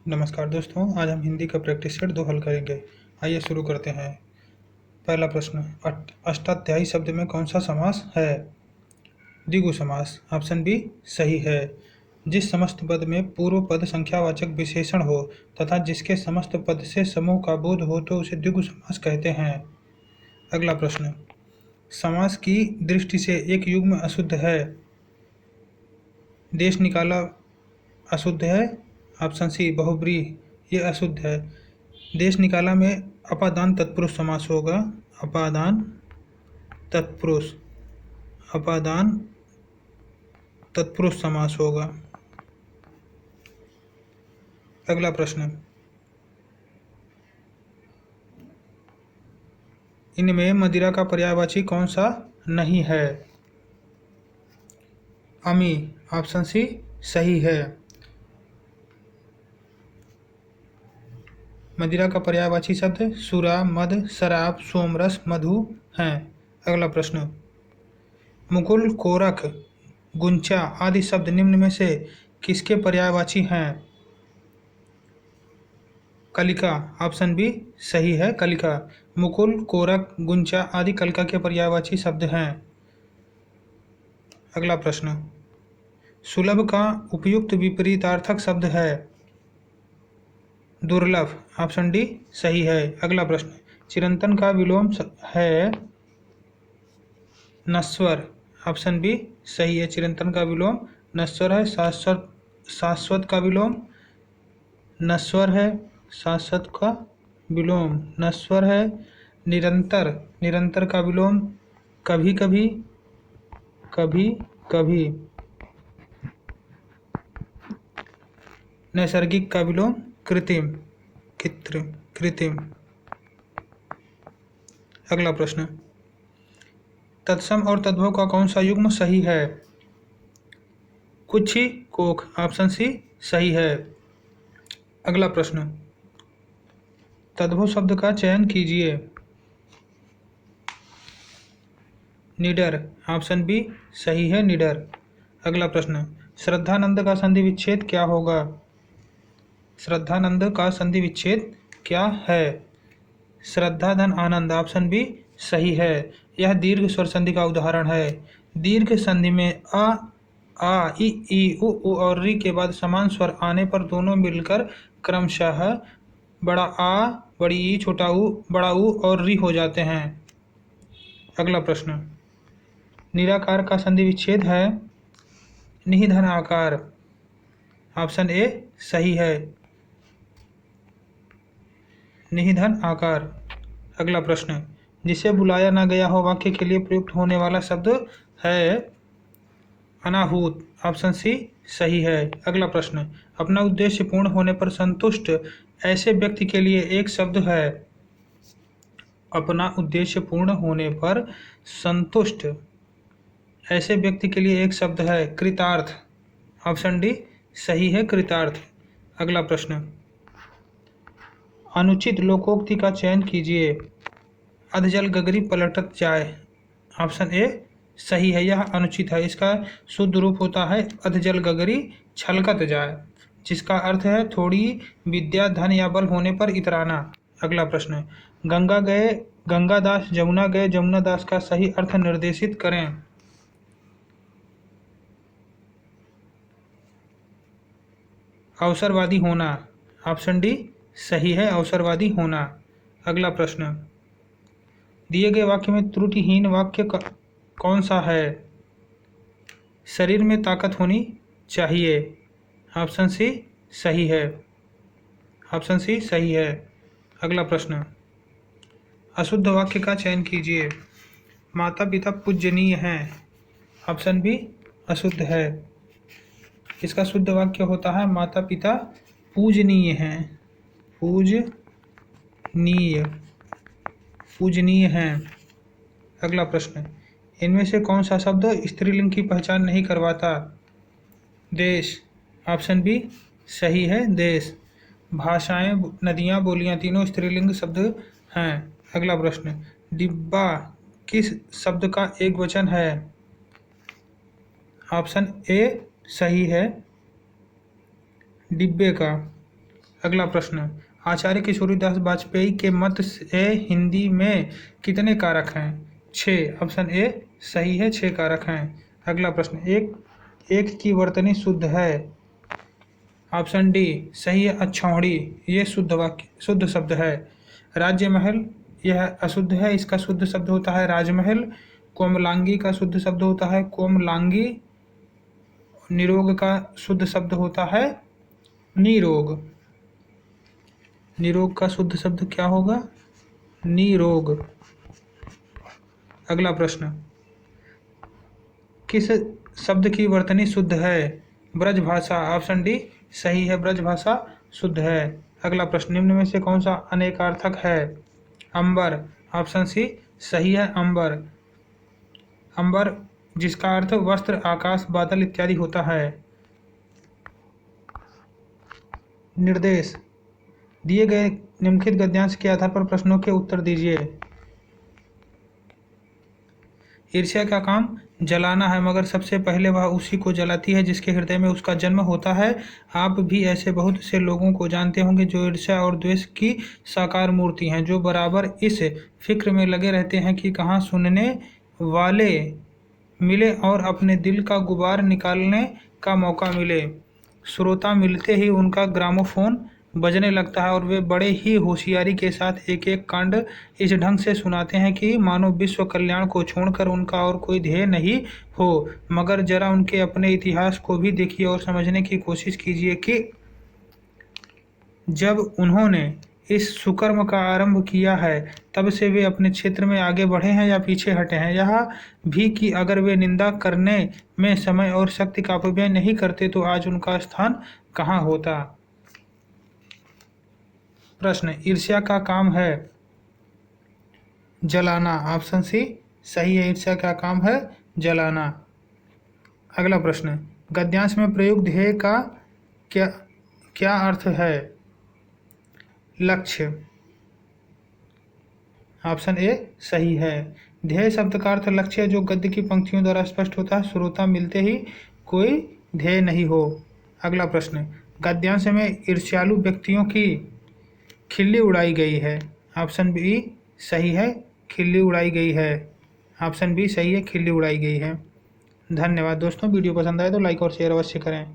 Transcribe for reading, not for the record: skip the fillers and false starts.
नमस्कार दोस्तों, आज हम हिंदी का प्रैक्टिस सेट 2 हल करेंगे। आइए शुरू करते हैं। पहला प्रश्न, अष्टाध्यायी शब्द में कौन सा समास है? द्विगु समास। ऑप्शन बी सही है। जिस समस्त पद में पूर्व पद संख्यावाचक विशेषण हो तथा जिसके समस्त पद से समूह का बोध हो तो उसे द्विगु समास कहते हैं। अगला प्रश्न, समास की दृष्टि से एक युग्म अशुद्ध है। देश निकाला अशुद्ध है। ऑप्शन सी बहुब्रीहि ये अशुद्ध है। देश निकाला में अपादान तत्पुरुष समास होगा। अपादान तत्पुरुष अपादान तत्पुरुष समास होगा। अगला प्रश्न, इनमें मदिरा का पर्यायवाची कौन सा नहीं है? अमी। ऑप्शन सी सही है। मदिरा का पर्यायवाची शब्द सुरा, मद, शराब, सोमरस, मधु हैं। अगला प्रश्न, मुकुल, कोरख, गुंचा आदि शब्द निम्न में से किसके पर्यायवाची हैं? कलिका। ऑप्शन बी सही है, कलिका। मुकुल, कोरख, गुंचा आदि कलिका के पर्यायवाची शब्द हैं। अगला प्रश्न, सुलभ का उपयुक्त विपरीतार्थक शब्द है दुर्लभ। ऑप्शन डी सही है। अगला प्रश्न, चिरंतन का विलोम है नश्वर। ऑप्शन बी सही है। चिरंतन का विलोम नश्वर है। शाश्वत शाश्वत का विलोम नश्वर है। शाश्वत का विलोम नश्वर है। निरंतर निरंतर का विलोम कभी कभी कभी कभी। नैसर्गिक का विलोम कृत्रिम कृत्रिम। अगला प्रश्न, तत्सम और तद्भव का कौन सा युग्म सही है? कुक्षी, कोख। ऑप्शन सी सही है। अगला प्रश्न, तद्भव शब्द का चयन कीजिए। निडर। ऑप्शन बी सही है, निडर। अगला प्रश्न, श्रद्धानंद का संधि विच्छेद क्या होगा? श्रद्धानंद का संधि विच्छेद क्या है? श्रद्धा धन आनंद। ऑप्शन बी सही है। यह दीर्घ स्वर संधि का उदाहरण है। दीर्घ संधि में आ ई उ और री के बाद समान स्वर आने पर दोनों मिलकर क्रमशः बड़ा आ, बड़ी ई, छोटा ऊ, बड़ा ऊ और री हो जाते हैं। अगला प्रश्न, निराकार का संधि विच्छेद है निधन आकार। ऑप्शन ए सही है, निधन आकार। अगला प्रश्न, जिसे बुलाया ना गया हो वाक्य के लिए प्रयुक्त होने वाला शब्द है अनाहूत। ऑप्शन सी सही है। अगला प्रश्न, अपना उद्देश्य पूर्ण होने पर संतुष्ट ऐसे व्यक्ति के लिए एक शब्द है। अपना उद्देश्य पूर्ण होने पर संतुष्ट ऐसे व्यक्ति के लिए एक शब्द है कृतार्थ। ऑप्शन डी सही है, कृतार्थ। अगला प्रश्न, अनुचित लोकोक्ति का चयन कीजिए। अधजल गगरी पलटत जाए। ऑप्शन ए सही है, यह अनुचित है। इसका शुद्ध रूप होता है अधजल गगरी छलकत जाए, जिसका अर्थ है थोड़ी विद्या, धन या बल होने पर इतराना। अगला प्रश्न, गंगा गए गंगादास, जमुना गए जमुना दास का सही अर्थ निर्देशित करें। अवसरवादी होना। ऑप्शन डी सही है, अवसरवादी होना। अगला प्रश्न, दिए गए वाक्य में त्रुटिहीन वाक्य कौन सा है? शरीर में ताकत होनी चाहिए। ऑप्शन सी सही है, ऑप्शन सी सही है। अगला प्रश्न, अशुद्ध वाक्य का चयन कीजिए। माता पिता पूजनीय हैं। ऑप्शन बी अशुद्ध है। इसका शुद्ध वाक्य होता है माता पिता पूजनीय हैं। पूजनीय हैं। अगला प्रश्न, इनमें से कौन सा शब्द स्त्रीलिंग की पहचान नहीं करवाता? देश। ऑप्शन बी सही है, देश। भाषाएं, नदियां, बोलियां तीनों स्त्रीलिंग शब्द हैं। अगला प्रश्न, डिब्बा किस शब्द का एक वचन है? ऑप्शन ए सही है, डिब्बे का। अगला प्रश्न, आचार्य किशोरीदास वाजपेयी के मत से हिंदी में कितने कारक हैं? 6। ऑप्शन ए सही है, 6 कारक हैं। अगला प्रश्न, एक की वर्तनी शुद्ध है। ऑप्शन डी सही है, अच्छौड़ी। ये शुद्ध शब्द है। राज्यमहल यह अशुद्ध है, इसका शुद्ध शब्द होता है राजमहल। कोमलांगी का शुद्ध शब्द होता है कोमलांगी। निरोग का शुद्ध शब्द होता है निरोग। निरोग का शुद्ध शब्द क्या होगा? निरोग। अगला प्रश्न, किस शब्द की वर्तनी शुद्ध है? ब्रजभाषा। ऑप्शन डी सही है, ब्रजभाषा शुद्ध है। अगला प्रश्न, निम्न में से कौन सा अनेकार्थक है? अंबर। ऑप्शन सी सही है, अंबर। अंबर जिसका अर्थ वस्त्र, आकाश, बादल इत्यादि होता है। निर्देश, दिए गए निम्नलिखित गद्यांश के आधार पर प्रश्नों के उत्तर दीजिए। ईर्ष्या का काम जलाना है, मगर सबसे पहले वह उसी को जलाती है जिसके हृदय में उसका जन्म होता है। आप भी ऐसे बहुत से लोगों को जानते होंगे जो ईर्ष्या और द्वेष की साकार मूर्ति हैं, जो बराबर इस फिक्र में लगे रहते हैं कि कहाँ सुनने वाले मिले और अपने दिल का गुबार निकालने का मौका मिले। श्रोता मिलते ही उनका ग्रामोफोन बजने लगता है और वे बड़े ही होशियारी के साथ एक एक कांड इस ढंग से सुनाते हैं कि मानो विश्व कल्याण को छोड़कर उनका और कोई ध्येय नहीं हो। मगर जरा उनके अपने इतिहास को भी देखिए और समझने की कोशिश कीजिए कि जब उन्होंने इस सुकर्म का आरंभ किया है तब से वे अपने क्षेत्र में आगे बढ़े हैं या पीछे हटे हैं। यह भी कि अगर वे निंदा करने में समय और शक्ति का अपव्यय नहीं करते तो आज उनका स्थान कहाँ होता। प्रश्न, ईर्ष्या का काम है जलाना। ऑप्शन सी सही है, ईर्ष्या का काम है जलाना। अगला प्रश्न, गद्यांश में प्रयुक्त ध्येय का क्या अर्थ है? लक्ष्य। ऑप्शन ए सही है। ध्येय शब्द का अर्थ लक्ष्य है, जो गद्य की पंक्तियों द्वारा स्पष्ट होता है। श्रोता मिलते ही कोई ध्येय नहीं हो। अगला प्रश्न, गद्यांश में ईर्ष्यालु व्यक्तियों की खिल्ली उड़ाई गई है। ऑप्शन बी सही है, खिल्ली उड़ाई गई है। ऑप्शन बी सही है, खिल्ली उड़ाई गई है। धन्यवाद दोस्तों, वीडियो पसंद आए तो लाइक और शेयर अवश्य करें।